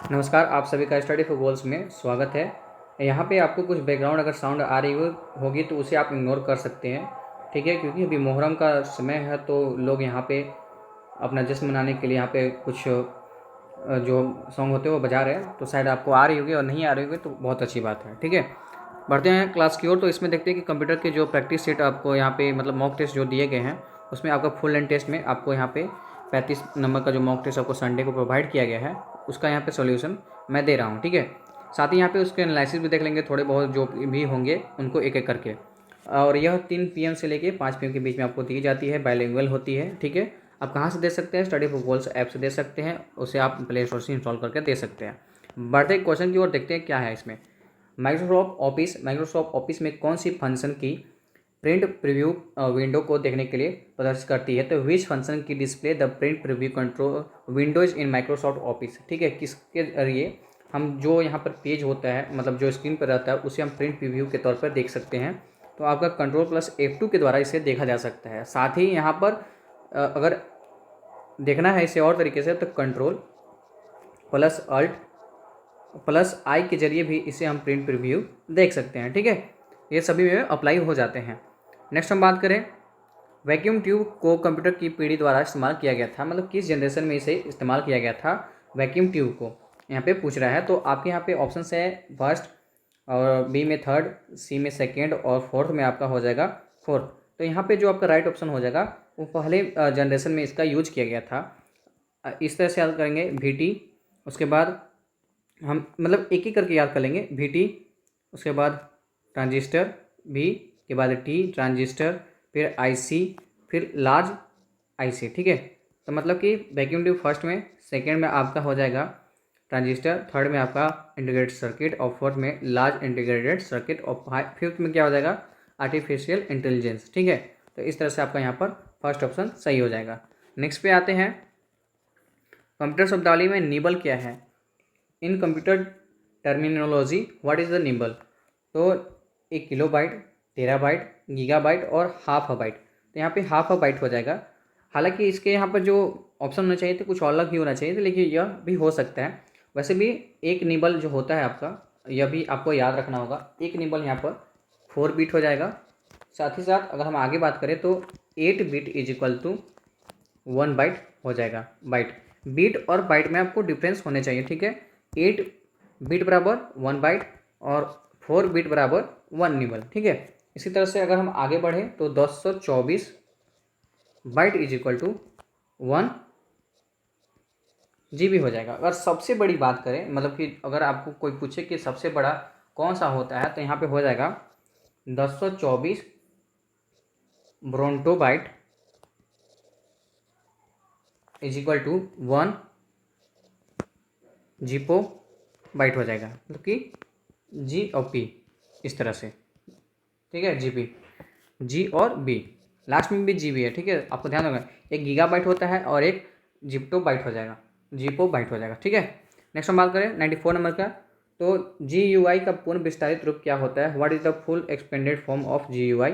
नमस्कार, आप सभी का स्टडी फॉर गोल्स में स्वागत है। यहाँ पे आपको कुछ बैकग्राउंड अगर साउंड आ रही होगी तो उसे आप इग्नोर कर सकते हैं, ठीक है। क्योंकि अभी मुहर्रम का समय है तो लोग यहाँ पे अपना जश्न मनाने के लिए यहाँ पे कुछ जो सॉन्ग होते हैं वो बजा रहे हैं, तो शायद आपको आ रही होगी, और नहीं आ रही होगी तो बहुत अच्छी बात है, ठीक है। बढ़ते हैं क्लास की ओर। तो इसमें देखते हैं कि कंप्यूटर के जो प्रैक्टिस सेट आपको यहाँ पे मतलब मॉक टेस्ट जो दिए गए हैं, उसमें आपका फुल लेंथ टेस्ट में आपको यहाँ पे 35 नंबर का जो मॉक टेस्ट आपको संडे को प्रोवाइड किया गया है, उसका यहाँ पे सॉल्यूशन मैं दे रहा हूँ, ठीक है। साथ ही यहाँ पे उसके एनालिसिस भी देख लेंगे, थोड़े बहुत जो भी होंगे उनको एक एक करके। और यह 3 PM से लेके 5 PM के बीच में आपको दी जाती है, बाइलिंगुअल होती है, ठीक है। आप कहाँ से दे सकते हैं? स्टडी फॉर गोल्स ऐप से दे सकते हैं, उसे आप प्ले स्टोर से इंस्टॉल करके दे सकते हैं। बढ़ते क्वेश्चन की ओर देखते हैं क्या है इसमें। माइक्रोसॉफ्ट ऑफिस में कौन सी फंक्शन की प्रिंट प्रीव्यू विंडो को देखने के लिए प्रदर्शित करती है? तो विच फंक्शन की display the print preview control Windows in Microsoft office, ठीक है। किसके जरिए हम जो यहाँ पर पेज होता है, मतलब जो स्क्रीन पर रहता है, उसे हम प्रिंट प्रीव्यू के तौर पर देख सकते हैं। तो आपका Ctrl+F2 के द्वारा इसे देखा जा सकता है। साथ ही यहाँ पर अगर देखना है इसे और तरीके से तो Ctrl+Alt+I के जरिए भी इसे हम प्रिंट प्रीव्यू देख सकते हैं, ठीक है। ये सभी में अप्लाई हो जाते हैं। नेक्स्ट हम बात करें, वैक्यूम ट्यूब को कंप्यूटर की पीढ़ी द्वारा इस्तेमाल किया गया था, मतलब किस जनरेशन में इसे इस्तेमाल किया गया था वैक्यूम ट्यूब को, यहाँ पे पूछ रहा है। तो आपके यहाँ पे ऑप्शन है फर्स्ट, और बी में थर्ड, सी में सेकेंड, और फोर्थ में आपका हो जाएगा फोर्थ। तो यहाँ पे जो आपका राइट ऑप्शन हो जाएगा वो पहले जनरेशन में इसका यूज किया गया था। इस तरह से याद करेंगे VT, उसके बाद हम मतलब एक एक करके याद कर लेंगे। VT, उसके बाद ट्रांजिस्टर, V के बाद T ट्रांजिस्टर, फिर IC, फिर लार्ज IC, ठीक है। तो मतलब कि वैक्यूम ट्यूब फर्स्ट में, सेकेंड में आपका हो जाएगा ट्रांजिस्टर, थर्ड में आपका इंटीग्रेटेड सर्किट, और फोर्थ में लार्ज इंटीग्रेटेड सर्किट, और फिफ्थ में क्या हो जाएगा आर्टिफिशियल इंटेलिजेंस, ठीक है। तो इस तरह से आपका यहाँ पर फर्स्ट ऑप्शन सही हो जाएगा। नेक्स्ट पे आते हैं, कंप्यूटर शब्दावली में निबल क्या है? इन computer terminology what is the nibble? तो एक किलोबाइट, टेराबाइट, गीगाबाइट और हाफ अ बाइट। तो यहाँ पे हाफ अ बाइट हो जाएगा। हालांकि इसके यहाँ पर जो ऑप्शन होना चाहिए थे कुछ अलग ही होना चाहिए था, लेकिन यह भी हो सकता है। वैसे भी एक निबल जो होता है आपका, यह भी आपको याद रखना होगा। एक निबल यहाँ पर 4 बिट हो जाएगा। साथ ही साथ अगर हम आगे बात करें तो 8 bit is equal to 1 byte हो जाएगा। बाइट, बीट और बाइट में आपको डिफरेंस होने चाहिए, ठीक है। 8 बिट बराबर 1 बाइट, और 4 बिट बराबर 1 निबल, ठीक है। इसी तरह से अगर हम आगे बढ़ें तो 1024 byte is equal to 1 GB हो जाएगा। अगर सबसे बड़ी बात करें, मतलब कि अगर आपको कोई पूछे कि सबसे बड़ा कौन सा होता है, तो यहाँ पे हो जाएगा 1024 brontobyte is equal to 1 geopbyte हो जाएगा, मतलब कि G और P, इस तरह से, ठीक है। GB, G और B, लास्ट में भी GB है, ठीक है। आपको ध्यान रखना, एक गीगाबाइट होता है और एक जिप्टो बाइट हो जाएगा, जीपो बाइट हो जाएगा, ठीक है। नेक्स्ट हम बात करें 94 नंबर का, तो GUI का पूर्ण विस्तारित रूप क्या होता है? What is the full expanded form of GUI?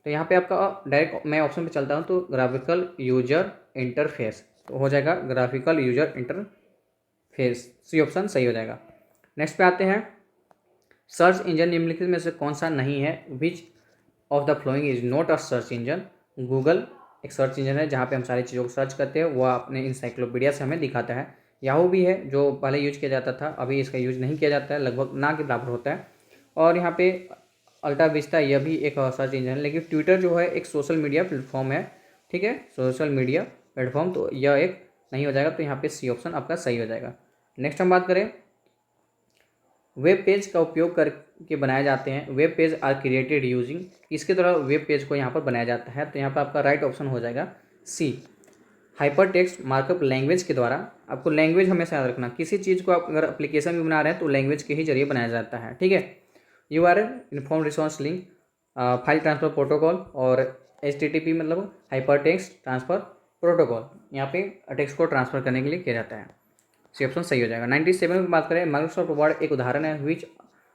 तो यहाँ पे आपका डायरेक्ट मैं ऑप्शन पे चलता हूँ, तो ग्राफिकल यूजर इंटरफेस, तो हो जाएगा graphical user interface, C option सही हो जाएगा। नेक्स्ट पे आते हैं, सर्च इंजन निम्नलिखित में से कौन सा नहीं है? Which of the following is not a search engine? Google एक सर्च इंजन है जहाँ पे हम सारी चीज़ों को सर्च करते हैं, वह अपने इंसाइक्लोपीडिया से हमें दिखाता है। याहू भी है जो पहले यूज किया जाता था, अभी इसका यूज नहीं किया जाता है, लगभग ना के बराबर होता है। और यहाँ पे अल्टा विस्टा, यह भी एक सर्च इंजन है। लेकिन ट्विटर जो है एक सोशल मीडिया प्लेटफॉर्म है, ठीक है, सोशल मीडिया प्लेटफॉर्म, तो यह एक नहीं हो जाएगा। तो यहाँ पे सी ऑप्शन आपका सही हो जाएगा। नेक्स्ट हम बात करें, वेब पेज का उपयोग करके बनाए जाते हैं। Web page are created using, इसके द्वारा वेब पेज को यहाँ पर बनाया जाता है। तो यहाँ पर आपका राइट ऑप्शन हो जाएगा सी, हाइपर टेक्स्ट मार्कअप लैंग्वेज के द्वारा। आपको लैंग्वेज हमेशा याद रखना, किसी चीज़ को आप अगर एप्लीकेशन भी बना रहे हैं तो लैंग्वेज के ही जरिए बनाया जाता है, ठीक है। URL inform response link, file transfer protocol, और HTTP मतलब हाइपर टेक्स्ट ट्रांसफर प्रोटोकॉल, यहाँ पे टेक्स्ट को ट्रांसफर करने के लिए किया जाता है। सी ऑप्शन सही हो जाएगा। 97 की बात करें, माइक्रोसॉफ्ट वर्ड एक उदाहरण है। Which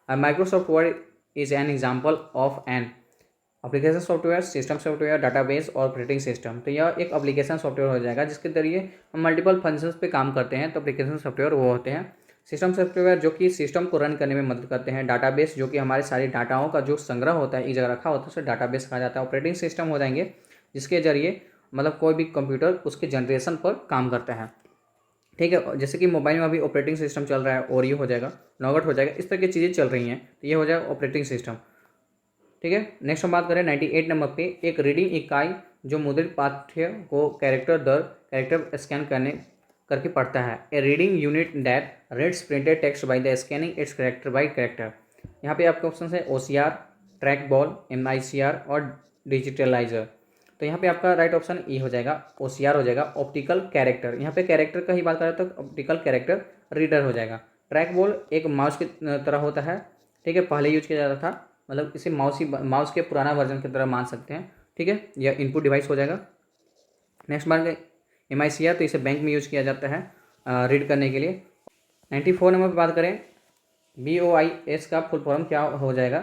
Microsoft Word is an example of an application software, system software, database और ऑपरेटिंग सिस्टम। तो यह एक एप्लीकेशन सॉफ्टवेयर हो जाएगा जिसके जरिए हम मल्टीपल फंक्शंस पे काम करते हैं, तो एप्लीकेशन सॉफ्टवेयर वो होते हैं। सिस्टम सॉफ्टवेयर जो कि सिस्टम को रन करने में मदद करते हैं। डाटाबेस जो कि हमारे सारे डाटाओं का जो संग्रह होता है एक जगह रखा होता है उसे डाटाबेस कहा जाता है। ऑपरेटिंग सिस्टम हो जाएंगे जिसके जरिए मतलब कोई भी कंप्यूटर उसके जनरेशन पर काम करता है, ठीक है। जैसे कि मोबाइल में अभी ऑपरेटिंग सिस्टम चल रहा है, और ये हो जाएगा नॉगट हो जाएगा, इस तरह की चीज़ें चल रही हैं, तो ये हो जाएगा ऑपरेटिंग सिस्टम, ठीक है। नेक्स्ट हम बात करें 98 नंबर पे, एक रीडिंग इकाई जो मुद्रित पाठ्य को कैरेक्टर दर कैरेक्टर स्कैन करके पढ़ता है। A reading unit that reads printed text by the scanning its character by character. यहाँ पे आपके ऑप्शन है OCR, ट्रैक बॉल, MICR और डिजिटलाइजर। तो यहाँ पे आपका राइट ऑप्शन ई हो जाएगा, OCR हो जाएगा, ऑप्टिकल कैरेक्टर। यहाँ पे कैरेक्टर का ही बात करें तो ऑप्टिकल कैरेक्टर रीडर हो जाएगा। ट्रैक बॉल एक माउस की तरह होता है, ठीक है, पहले यूज किया जाता था, मतलब इसे माउस के पुराना वर्जन की तरह मान सकते हैं, ठीक है। यह इनपुट डिवाइस हो जाएगा। नेक्स्ट बार MICR, तो इसे बैंक में यूज किया जाता है रीड करने के लिए। 94 नंबर पर बात करें, BOIS का फुल फॉर्म क्या हो जाएगा,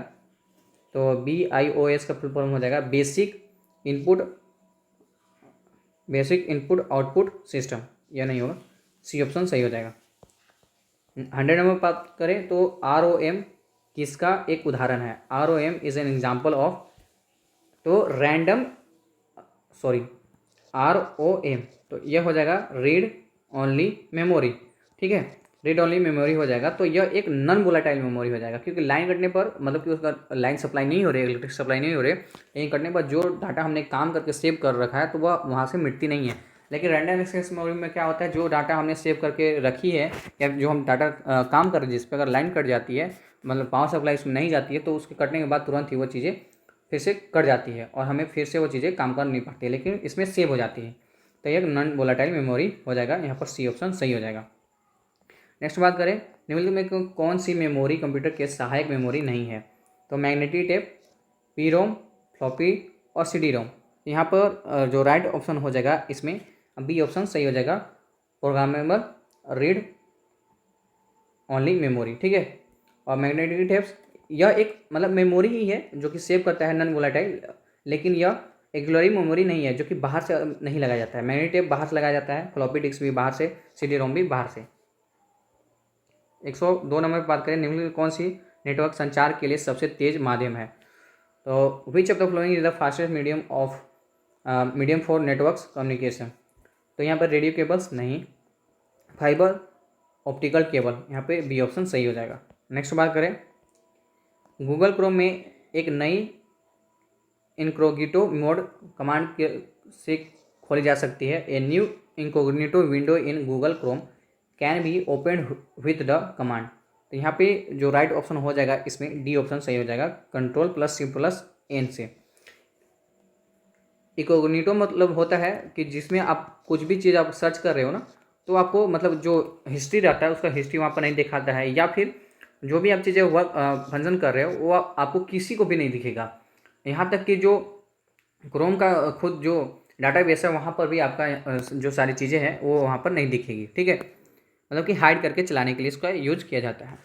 तो BIOS का फुल फॉर्म हो जाएगा बेसिक इनपुट आउटपुट सिस्टम। यह नहीं होगा, सी ऑप्शन सही हो जाएगा। 100 नंबर बात करें तो ROM किसका एक उदाहरण है। ROM is an example of, तो ROM, तो यह हो जाएगा रीड ओनली मेमोरी, ठीक है, रीड ओनली मेमोरी हो जाएगा। तो यह एक नॉन वोलेटाइल मेमोरी हो जाएगा, क्योंकि लाइन कटने पर मतलब कि उसका लाइन सप्लाई नहीं हो रही है, इलेक्ट्रिक सप्लाई नहीं हो रही है, लेकिन कटने पर जो डाटा हमने काम करके सेव कर रखा है तो वह वहाँ से मिटती नहीं है। लेकिन रैंडम एक्सेस मेमोरी में क्या होता है, जो डाटा हमने सेव करके रखी है या जो हम डाटा काम कर रहे हैं जिस पर अगर लाइन कट जाती है, मतलब पावर सप्लाई उसमें नहीं जाती है, तो उसके कटने के बाद तुरंत ही वो चीज़ें फिर से कट जाती है और हमें फिर से वो चीज़ें काम कर नहीं पाती है, लेकिन इसमें सेव हो जाती है। तो यह नॉन वोलेटाइल मेमोरी हो जाएगा, यहाँ पर सी ऑप्शन सही हो जाएगा। नेक्स्ट बात करें, निम्नलिखित में कौन सी मेमोरी कंप्यूटर के सहायक मेमोरी नहीं है, तो मैग्नेटिक टेप, PROM, फ्लॉपी और CD-ROM। यहाँ पर जो राइट ऑप्शन हो जाएगा इसमें बी ऑप्शन सही हो जाएगा, प्रोग्रामेबल रीड ओनली मेमोरी, ठीक है। और मैग्नेटिक टेप्स यह एक मतलब मेमोरी ही है जो कि सेव करता है नॉन वोलेटाइल, लेकिन यह एक्सिलरी मेमोरी नहीं है जो कि बाहर से नहीं लगाया जाता है। मैग्नेटिक टेप बाहर से लगाया जाता है, फ्लॉपी डिस्क भी बाहर से, CD-ROM भी बाहर से। 102 नंबर पर बात करें, निम्नलिखित कौन सी नेटवर्क संचार के लिए सबसे तेज माध्यम है, तो which of the following is the fastest medium for networks communication. तो यहाँ पर रेडियो केबल्स नहीं, फाइबर ऑप्टिकल केबल, यहाँ पे बी ऑप्शन सही हो जाएगा। नेक्स्ट बात करें, गूगल क्रोम में एक नई इनकोग्निटो मोड कमांड से खोली जा सकती है। A new incognito window in Google Chrome can be open with the command. तो यहाँ पे जो राइट ऑप्शन हो जाएगा इसमें डी ऑप्शन सही हो जाएगा, Ctrl+C+N से। इनकोग्निटो मतलब होता है कि जिसमें आप कुछ भी चीज़ आप सर्च कर रहे हो ना, तो आपको मतलब जो हिस्ट्री रहता है उसका हिस्ट्री वहाँ पर नहीं दिखाता है, या फिर जो भी आप चीज़ें वर्क फंक्शन कर रहे हो वो आपको किसी को भी नहीं दिखेगा। यहाँ तक कि जो क्रोम का खुद जो डाटाबेस है वहाँ पर भी आपका जो सारी चीज़ें हैं वो वहाँ पर नहीं दिखेगी, ठीक है, मतलब कि हाइड करके चलाने के लिए इसका यूज किया जाता है।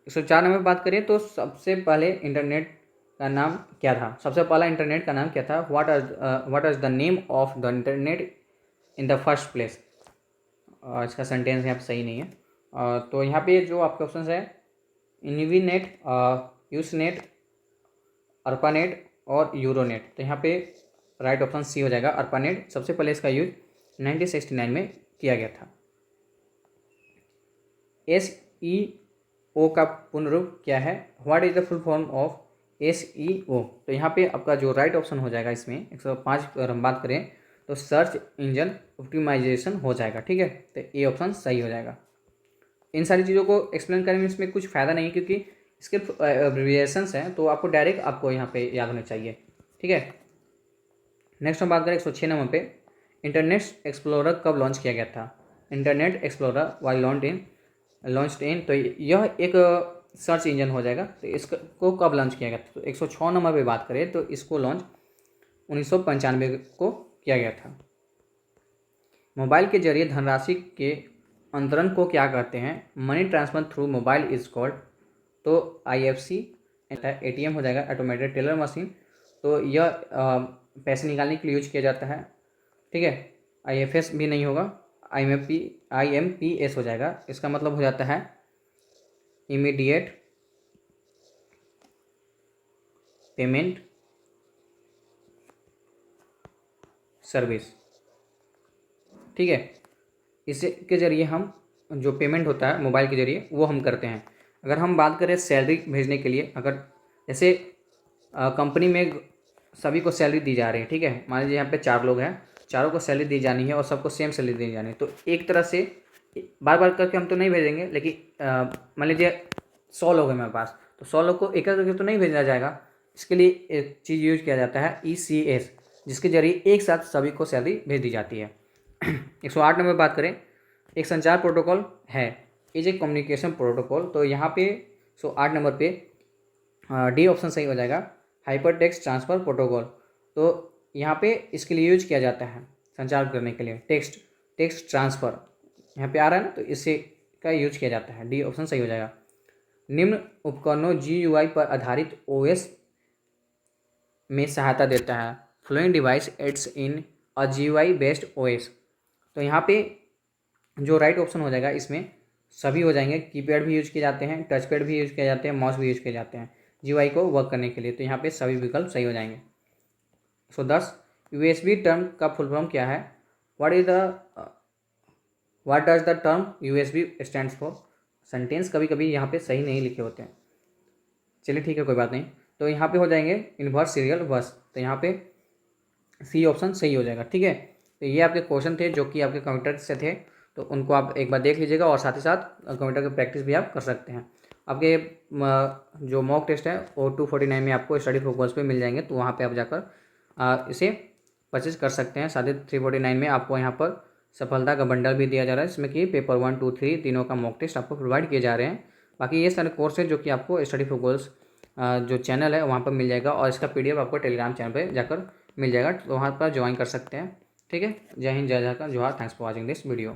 104 नंबर बात करें तो सबसे पहले इंटरनेट का नाम क्या था, सबसे पहला इंटरनेट का नाम क्या था, what is the name of the internet in the first place. इसका सेंटेंस यहाँ पे सही नहीं है, तो यहाँ पे जो आपके ऑप्शन है इनवीनेट, यूसनेट, अर्पानेट और यूरोनेट। तो यहाँ पे राइट ऑप्शन सी हो जाएगा, अर्पानेट। सबसे पहले इसका यूज 1969 में किया गया था। SEO का पूर्ण रूप क्या है, what is the full form of SEO। तो यहाँ पे आपका जो राइट ऑप्शन हो जाएगा इसमें 105 अगर हम बात करें तो सर्च इंजन ऑप्टिमाइजेशन हो जाएगा, ठीक है, तो ए ऑप्शन सही हो जाएगा। इन सारी चीज़ों को एक्सप्लेन करने में इसमें कुछ फ़ायदा नहीं है, क्योंकि इसके एब्रिविएशंस हैं तो आपको डायरेक्ट आपको यहाँ पे याद होने चाहिए, ठीक है। नेक्स्ट हम बात करें 106 नंबर पे, इंटरनेट एक्सप्लोरर कब लॉन्च किया गया था। Internet Explorer why launched in, तो यह एक सर्च इंजन हो जाएगा। तो इसको कब लॉन्च किया गया था, तो 106 नंबर पे बात करें तो इसको लॉन्च 1995 को किया गया था। मोबाइल के जरिए धनराशि के अंतरण को क्या कहते हैं, money transfer through mobile is called, तो IFC। ATM हो जाएगा, ऑटोमेटेड टेलर मशीन, तो यह पैसे निकालने के लिए यूज किया जाता है, ठीक है। IFS भी नहीं होगा, IMPS हो जाएगा। इसका मतलब हो जाता है इमीडिएट पेमेंट सर्विस, ठीक है। इसके ज़रिए हम जो पेमेंट होता है मोबाइल के ज़रिए वो हम करते हैं। अगर हम बात करें सैलरी भेजने के लिए, अगर जैसे कंपनी में सभी को सैलरी दी जा रही है, ठीक है, मान लीजिए यहाँ पे 4 लोग हैं, चारों को सैलरी दी जानी है और सबको सेम सैलरी दी जानी है, तो एक तरह से बार बार करके हम तो नहीं भेजेंगे, लेकिन मान लीजिए 100 लोग हैं मेरे पास, तो 100 लोग को एक करके तो नहीं भेजा जाएगा। इसके लिए एक चीज़ यूज किया जाता है ECS, जिसके जरिए एक साथ सभी को सैलरी भेज दी जाती है। 108 नंबर बात करें, एक संचार प्रोटोकॉल है, इज ए कम्युनिकेशन प्रोटोकॉल। तो यहाँ पे 108 नंबर पे डी ऑप्शन सही हो जाएगा, हाइपर टेक्स्ट ट्रांसफ़र प्रोटोकॉल। तो यहाँ पे इसके लिए यूज किया जाता है संचार करने के लिए टेक्स्ट ट्रांसफ़र, यहाँ पे आ रहा है ना, तो इससे का यूज किया जाता है, डी ऑप्शन सही हो जाएगा। निम्न उपकरणों GUI पर आधारित OS में सहायता देता है, फ्लोइंग डिवाइस एड्स इन अ GUI बेस्ड OS। तो यहाँ पे जो राइट ऑप्शन हो जाएगा, इसमें सभी हो जाएंगे, कीपैड भी यूज किए जाते हैं, टच पैड भी यूज किए जाते हैं, माउस भी यूज किए जाते हैं GUI को वर्क करने के लिए, तो यहाँ पे सभी विकल्प सही हो जाएंगे। 10 USB टर्म का फुल फॉर्म क्या है? What does the term USB stands for? Sentence कभी कभी यहाँ पे सही नहीं लिखे होते हैं, चलिए ठीक है, कोई बात नहीं। तो यहाँ पे हो जाएंगे इन्वर्स सीरियल बस, तो यहाँ पे C ऑप्शन सही हो जाएगा, ठीक है। तो ये आपके क्वेश्चन थे जो कि आपके कंप्यूटर से थे, तो उनको आप एक बार देख लीजिएगा और साथ ही साथ कंप्यूटर की प्रैक्टिस भी आप कर सकते हैं। आपके जो मॉक टेस्ट है वो 249 में आपको स्टडी फॉर गर्ल्स पे मिल जाएंगे, तो वहाँ पे आप जाकर इसे परचेज कर सकते हैं। साथ ही 349 में आपको यहाँ पर सफलता का बंडल भी दिया जा रहा है, जिसमें कि पेपर 1, 2, 3 तीनों का मॉक टेस्ट आपको प्रोवाइड किए जा रहे हैं। बाकी ये सारे कोर्स है जो कि आपको स्टडी फॉर गर्ल्स जो चैनल है वहाँ पर मिल जाएगा, और इसका PDF आपको टेलीग्राम चैनल पर जाकर मिल जाएगा, तो वहाँ पर ज्वाइन कर सकते हैं, ठीक है। जय हिंद, जय झारखंड, जोहार, thanks for watching this video.